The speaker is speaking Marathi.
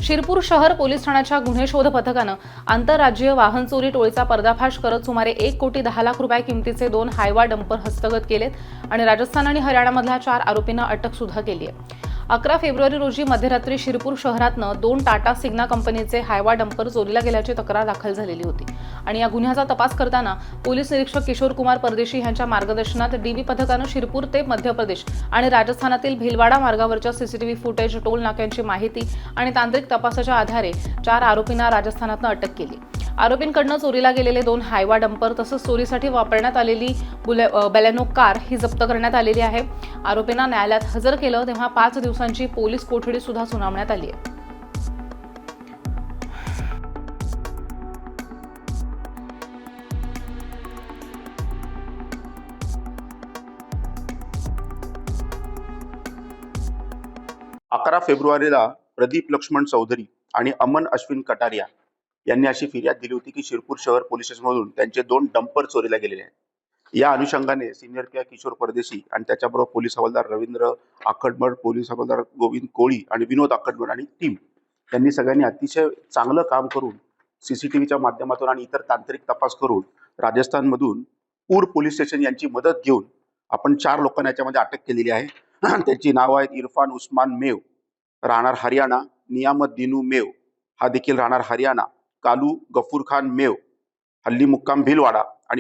शिरपूर शहर पोलीस ठाण्याच्या गुन्हे शोध पथकानं आंतरराज्यीय वाहन चोरी टोळीचा पर्दाफाश करत सुमारे 1,10,00,000 रुपये किमतीचे 2 हायवा डंपर हस्तगत केलेत आणि राजस्थान आणि हरियाणामधल्या 4 आरोपींना अटक सुद्धा केली आहे। 11 फेब्रुवारी रोजी मध्यरात्री शिरपूर शहरातनं 2 टाटा सिग्ना कंपनीचे हायवा डंपर चोरीला गेल्याची तक्रार दाखल झालेली होती आणि या गुन्ह्याचा तपास करताना पोलीस निरीक्षक किशोर कुमार परदेशी यांच्या मार्गदर्शनात डीबी पथकानं शिरपूर ते मध्य प्रदेश आणि राजस्थानातील भिलवाडा मार्गावरच्या सीसीटीव्ही फुटेज, टोल नाक्यांची माहिती आणि तांत्रिक तपासाच्या आधारे 4 आरोपींना राजस्थानातनं अटक केली। आरोपींकडनं चोरीला गेलेले 2 हायवा डंपर तसंच चोरीसाठी वापरण्यात आलेली बलेनो कार ही जप्त करण्यात आलेली आहे। आरोपींना न्यायालयात हजर केलं तेव्हा 5 दिवसांची पोलीस कोठडी सुद्धा सुनावण्यात आली आहे। 11 फेब्रुवारीला प्रदीप लक्ष्मण चौधरी आणि अमन अश्विन कटारिया यांनी अशी फिर्याद दिली होती की शिरपूर शहर पोलीस स्टेशनमधून त्यांचे 2 डंपर चोरीला गेलेले आहेत। या अनुषंगाने सिनियर पीआय किशोर परदेशी आणि त्याच्याबरोबर पोलीस हवालदार रवींद्र आखडमड, पोलीस हवालदार गोविंद कोळी आणि विनोद आखडमड आणि टीम यांनी सगळ्यांनी अतिशय चांगलं काम करून सीसीटीव्हीच्या माध्यमातून आणि इतर तांत्रिक तपास करून राजस्थानमधून पूर पोलीस स्टेशन यांची मदत घेऊन आपण 4 लोकांना याच्यामध्ये अटक केलेली आहे। त्यांची नाव आहेत इरफान उस्मान मेव राहणार हरियाणा, नियामत दिनू मेव हा देखील राहणार हरियाणा, कालू गफूर खान मेव हल्ली मुक्काम भिलवाडा आणि